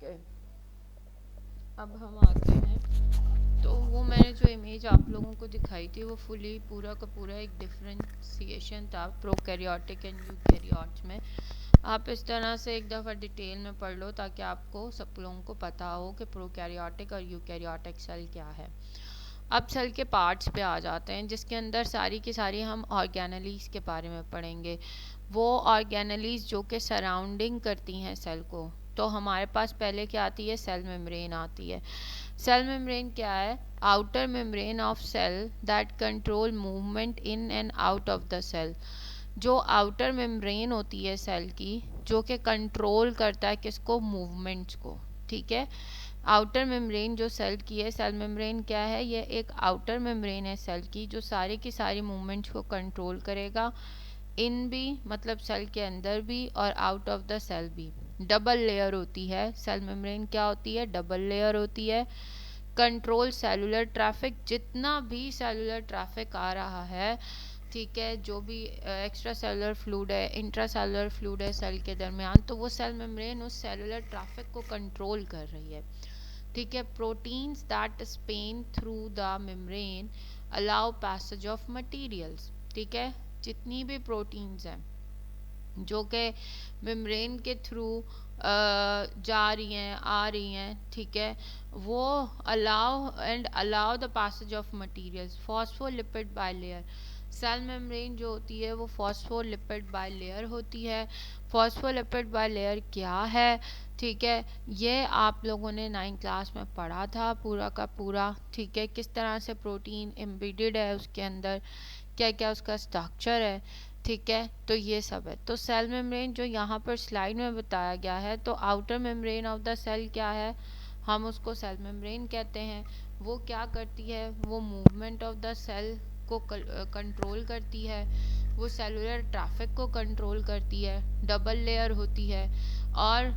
Okay, अब हम आते हैं। तो वो मैंने जो इमेज आप लोगों को दिखाई थी वो फुली पूरा का पूरा एक डिफरेंशिएशन था प्रोकैरियोटिक एंड यूकैरियोट्स में। आप इस तरह से एक दफ़ा डिटेल में पढ़ लो ताकि आपको सब लोगों को पता हो कि प्रोकैरियोटिक और यूकैरियोटिक सेल क्या है। अब सेल के पार्ट्स पे आ जाते हैं, जिसके अंदर सारी की सारी हम ऑर्गेनेलीज के बारे में पढ़ेंगे। वो ऑर्गेनेलीज जो कि सराउंडिंग करती हैं सेल को। तो हमारे पास पहले क्या आती है, सेल मेम्ब्रेन आती है। सेल मेम्ब्रेन क्या है? Outer membrane of cell that control movement in and out of the cell. जो आउटर मेम्ब्रेन होती है सेल की, जो कि कंट्रोल करता है किसको? मूवमेंट्स को। ठीक है, आउटर मेम्ब्रेन जो सेल की है, सेल मेम्ब्रेन क्या है? ये एक आउटर मेम्ब्रेन है सेल की जो सारी की सारी मूवमेंट्स को कंट्रोल करेगा, इन भी मतलब सेल के अंदर भी और आउट ऑफ द सेल भी। डबल लेयर होती है सेल मेम्ब्रेन। क्या होती है? डबल लेयर होती है। कंट्रोल सेलुलर ट्रैफिक, जितना भी सेलुलर ट्रैफिक आ रहा है, ठीक है, जो भी एक्स्ट्रा सेलुलर फ्लूइड है, इंट्रा सेलुलर फ्लूइड है सेल के दरमियान, तो वो सेल मेम्ब्रेन उस सेलुलर ट्रैफिक को कंट्रोल कर रही है। ठीक है, proteins that Spain through the membrane allow passage of materials. ठीक है, जितनी भी प्रोटीन्स हैं जो कि मेम्ब्रेन के थ्रू जा रही हैं, आ रही हैं, ठीक है, वो allow the passage of materials. Phospholipid bilayer, cell membrane जो होती है वो फॉस्फोलिपिड बाइलेयर होती है। फॉस्फोलिपिड बाइलेयर क्या है? ठीक है, ये आप लोगों ने 9th क्लास में पढ़ा था पूरा का पूरा। ठीक है, किस तरह से प्रोटीन एम्बेडेड है उसके अंदर, क्या क्या उसका स्ट्रक्चर है। ठीक है, तो ये सब है। तो सेल मेम्ब्रेन जो यहाँ पर स्लाइड में बताया गया है, तो outer membrane of the cell क्या है? हम उसको सेल मेम्ब्रेन कहते हैं। वो क्या करती है? वो मूवमेंट ऑफ द सेल को कंट्रोल करती है, वो सेलुलर ट्रैफिक को कंट्रोल करती है, डबल लेयर होती है। और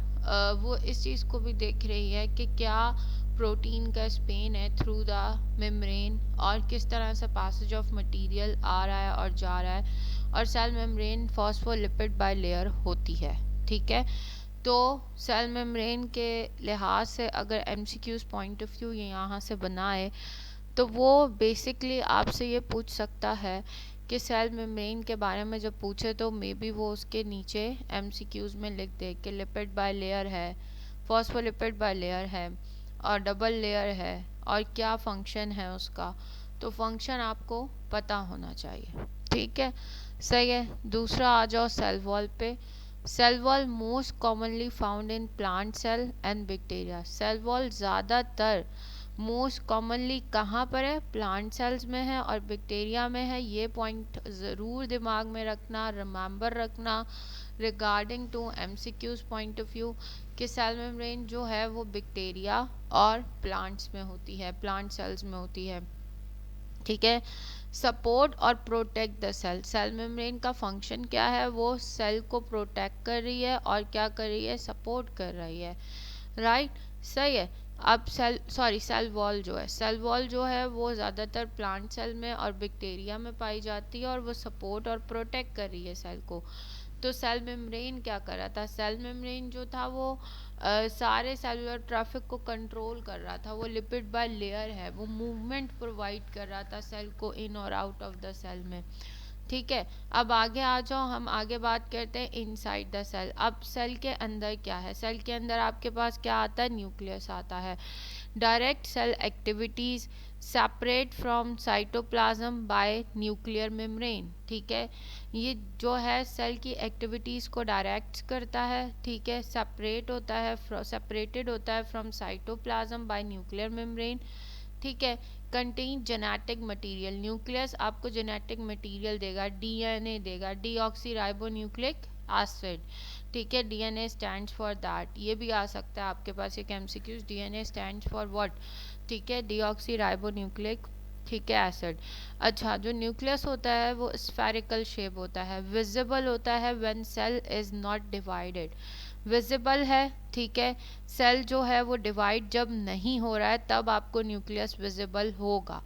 वो इस चीज़ को भी देख रही है कि क्या प्रोटीन का स्पेन है थ्रू द मेम्ब्रेन और किस तरह से पैसेज ऑफ मटेरियल आ रहा है और जा रहा है। और सेल मेम्ब्रेन फॉस्फोलिपिड बाइलेयर होती है। ठीक है, तो सेल मेम्ब्रेन के लिहाज से अगर एमसीक्यूज पॉइंट ऑफ व्यू यहाँ से बनाए तो वो बेसिकली आपसे ये पूछ सकता है कि सेल मेम्ब्रेन के बारे में जब पूछे तो मे बी वो उसके नीचे एमसीक्यूज में लिख दे कि लिपिड बाय लेयर है, फॉस्फोलिपिड बाय लेयर है और डबल लेयर है और क्या फंक्शन है उसका। तो फंक्शन आपको पता होना चाहिए। ठीक है, सही है। दूसरा आ जाओ सेल वॉल पे। Cell wall most commonly found in plant cell and bacteria. Cell wall ज़्यादातर मोस्ट कॉमनली कहाँ पर है? प्लांट सेल्स में है और बैक्टीरिया में है। ये पॉइंट ज़रूर दिमाग में रखना, रिमेंबर रखना regarding to MCQs point of view कि सेल मेम्ब्रेन जो है वो बैक्टीरिया और प्लांट्स में होती है, प्लांट सेल्स में होती है। ठीक है, सपोर्ट और protect the cell. Cell membrane का फंक्शन क्या है? वो सेल को प्रोटेक्ट कर रही है और क्या कर रही है? सपोर्ट कर रही है। राइट, सही है। अब सेल वॉल जो है, सेल वॉल जो है वो ज़्यादातर प्लांट सेल में और बैक्टीरिया में पाई जाती है और वो सपोर्ट और प्रोटेक्ट कर रही है सेल को। तो सेल मेम्ब्रेन क्या कर रहा था? सेल मेम्ब्रेन जो था वो सारे सेलुलर ट्रैफिक को कंट्रोल कर रहा था। वो लिपिड बाय लेयर है, वो मूवमेंट प्रोवाइड कर रहा था सेल को इन और आउट ऑफ द सेल में। ठीक है, अब आगे आ जाओ, हम आगे बात करते हैं इनसाइड द सेल। अब सेल के अंदर क्या है? सेल के अंदर आपके पास क्या आता है? न्यूक्लियस आता है। Direct cell activities separate from cytoplasm by nuclear membrane. ठीक है, ये जो है सेल की एक्टिविटीज़ को डायरेक्ट करता है। ठीक है, सेपरेटेड होता है from cytoplasm by nuclear membrane. ठीक है, कंटेन जेनेटिक मटेरियल। न्यूक्लियस आपको जेनेटिक मटेरियल देगा, डीएनए देगा, डीऑक्सी राइबो न्यूक्लिक एसिड। ठीक है, डीएनए स्टैंड्स फॉर दैट। ये भी आ सकता है आपके पास एक MCQs, DNA stands for what? ठीक है, डीऑक्सी राइबो न्यूक्लिक, ठीक है, एसिड। अच्छा, जो न्यूक्लियस होता है वो स्फेरिकल शेप होता है, विजिबल होता है when cell is not divided. Visible है, ठीक है, सेल जो है वो डिवाइड जब नहीं हो रहा है तब आपको न्यूक्लियस विजिबल होगा।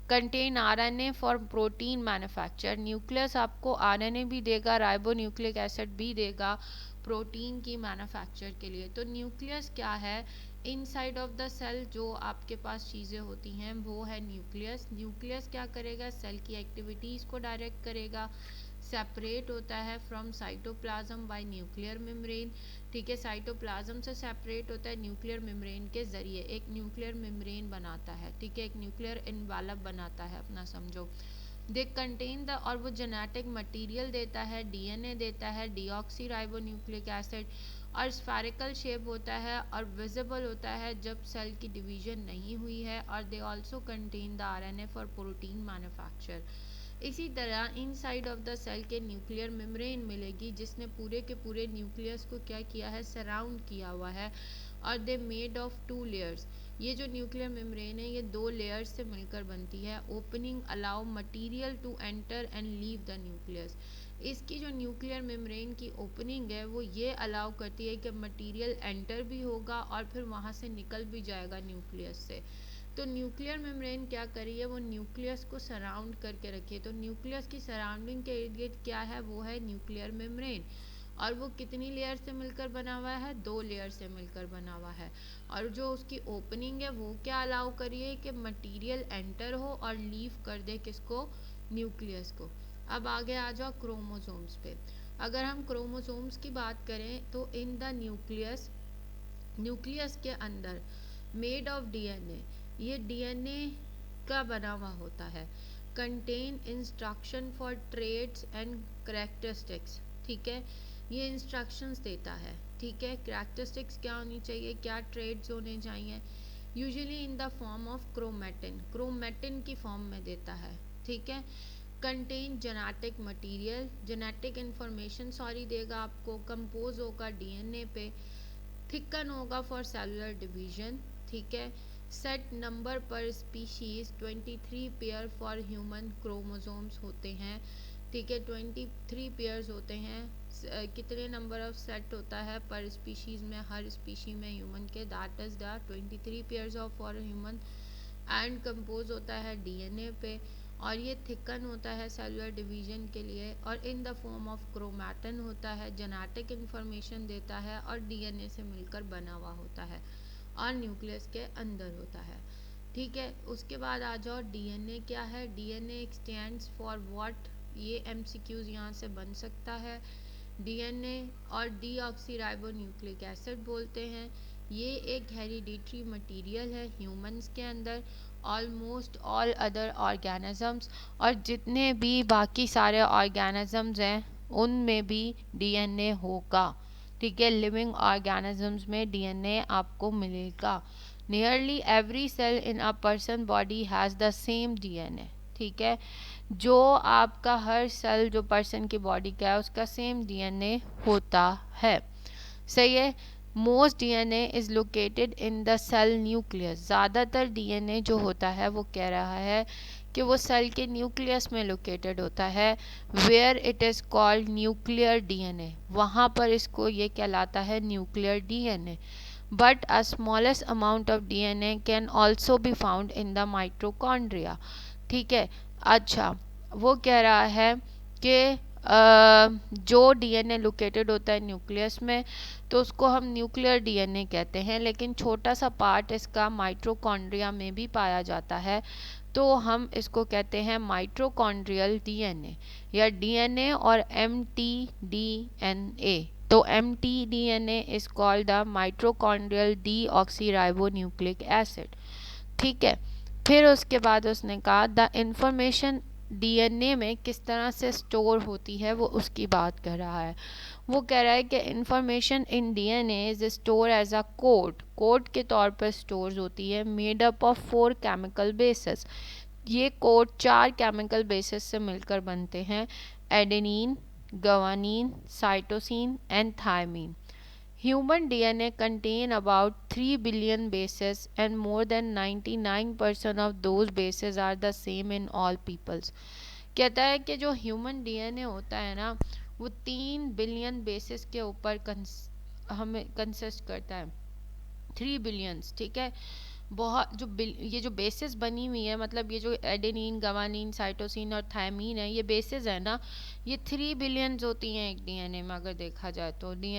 Contain RNA for protein manufacture. Nucleus आपको आरएनए भी देगा, राइबो न्यूक्लिक एसिड भी देगा प्रोटीन की मैन्युफैक्चर के लिए। तो न्यूक्लियस क्या है? इनसाइड ऑफ द सेल जो आपके पास चीज़ें होती हैं वो है न्यूक्लियस। न्यूक्लियस क्या करेगा? सेल की एक्टिविटीज़ को डायरेक्ट करेगा। सेपरेट होता है from cytoplasm by nuclear membrane. ठीक है, साइटोप्लाज्म से सेपरेट होता है न्यूक्लियर मेम्ब्रेन के जरिए, एक न्यूक्लियर मेम्ब्रेन बनाता है। ठीक है, एक न्यूक्लियर एनवेलप बनाता है अपना, समझो। दे कंटेन द, और वो जेनेटिक मटेरियल देता है, डीएनए देता है, डीऑक्सी राइबो न्यूक्लिक एसिड, और स्फेरिकल शेप होता है और विजिबल होता है जब सेल की डिवीजन नहीं हुई है। और they also contain the RNA for protein manufacture. इसी तरह इनसाइड ऑफ द सेल के न्यूक्लियर मेम्ब्रेन मिलेगी जिसने पूरे के पूरे न्यूक्लियस को क्या किया है? सराउंड किया हुआ है। और दे मेड ऑफ 2 लेयर्स। ये जो न्यूक्लियर मेम्ब्रेन है ये 2 लेयर्स से मिलकर बनती है। Opening allow material to enter and leave the nucleus. इसकी जो न्यूक्लियर मेम्ब्रेन की ओपनिंग है वो ये अलाउ करती है कि मटेरियल एंटर भी होगा और फिर वहाँ से निकल भी जाएगा न्यूक्लियस से। तो न्यूक्लियर मेम्ब्रेन क्या करी है? वो न्यूक्लियस को सराउंड करके रखी है। तो न्यूक्लियस की सराउंडिंग के इर्द गिर्द क्या है? वो है न्यूक्लियर मेम्ब्रेन। और वो कितनी लेयर से मिलकर बना हुआ है? 2 लेयर से मिलकर बना हुआ है। और जो उसकी ओपनिंग है वो क्या अलाउ करिए कि मटेरियल एंटर हो और लीव कर दे किसको? न्यूक्लियस को। अब आगे आ जाओ क्रोमोसोम्स पे। अगर हम क्रोमोसोम्स की बात करें तो इन द न्यूक्लियस, न्यूक्लियस के अंदर मेड ऑफ डीएनए, ये डीएनए का बना हुआ होता है। Contain instruction for traits and characteristics. ठीक है, ये इंस्ट्रक्शंस देता है। ठीक है, करेक्टरिस्टिक्स क्या होनी चाहिए, क्या ट्रेड्स होने चाहिए? Usually in the form of chromatin, chromatin की फॉर्म में देता है। ठीक है, contain genetic material, genetic information देगा आपको, कंपोज होगा डीएनए पे, थिकन होगा फॉर सेलुलर डिवीजन। ठीक है, सेट नंबर पर species 23 pair for human chromosomes होते हैं। ठीक है, 23 पेयर्स होते हैं। कितने नंबर ऑफ सेट होता है पर स्पीशीज में? हर स्पीशी में ह्यूमन के, that is the 23 pairs of for human. And compose होता है डीएनए पे, और ये थिकन होता है सेलुलर डिवीजन के लिए, और in the form of chromatin होता है, जेनेटिक इंफॉर्मेशन देता है और डीएनए से मिलकर बना हुआ होता है और न्यूक्लियस के अंदर होता है। ठीक है, उसके बाद आ जाओ डीएनए क्या है? DNA stands for what? ये एमसीक्यूज यहाँ से बन सकता है। डीएनए और डीऑक्सीराइबो न्यूक्लिक एसिड बोलते हैं। ये एक हेरिडिटरी मटेरियल है ह्यूमंस के अंदर, ऑलमोस्ट ऑल अदर ऑर्गेनिजम्स, और जितने भी बाकी सारे ऑर्गेनिजम्स हैं उनमें भी डीएनए होगा। ठीक है, लिविंग ऑर्गेनिजम्स में डीएनए आपको मिलेगा। Nearly every cell in a person body has the same DNA. ठीक है, जो आपका हर सेल जो पर्सन की बॉडी का है उसका सेम डीएनए होता है। सही है। Most DNA is located in the cell nucleus. ज़्यादातर डीएनए जो होता है वो कह रहा है कि वो सेल के न्यूक्लियस में लोकेटेड होता है। Where it is called nuclear DNA, वहाँ पर इसको ये कहलाता है nuclear DNA. But a smallest amount of DNA can also be found in the mitochondria. ठीक है, अच्छा, वो कह रहा है कि जो डीएनए लोकेटेड होता है न्यूक्लियस में तो उसको हम न्यूक्लियर डीएनए कहते हैं, लेकिन छोटा सा पार्ट इसका माइटोकॉन्ड्रिया में भी पाया जाता है तो हम इसको कहते हैं माइटोकॉन्ड्रियल डीएनए या डीएनए और एमटीडीएनए। तो mtDNA is called the mitochondrial deoxyribonucleic acid. ठीक है, फिर उसके बाद उसने कहा द इंफॉर्मेशन डीएनए में किस तरह से स्टोर होती है वो उसकी बात कर रहा है। वो कह रहा है कि information in DNA is store as a code, code के तौर पर स्टोर होती है, made up of 4 chemical bases. ये कोड 4 केमिकल बेसिस से मिलकर बनते हैं, adenine, guanine, cytosine and thymine. Human DNA contain about 3 billion bases and more than 99% of those bases are the same in all peoples। कहता है कि जो human DNA होता है ना वो 3 बिलियन बेसिस के ऊपर हमें कंसिस्ट करता है, 3 बिलियंस। ठीक है, बहुत जो ये जो बेसिस बनी हुई है, मतलब ये जो एडेनिन, गवानीन, साइटोसिन और थायमीन है, ये बेसिस है ना, ये 3 बिलियंस होती हैं एक डीएनए में अगर देखा जाए तो। डीएनए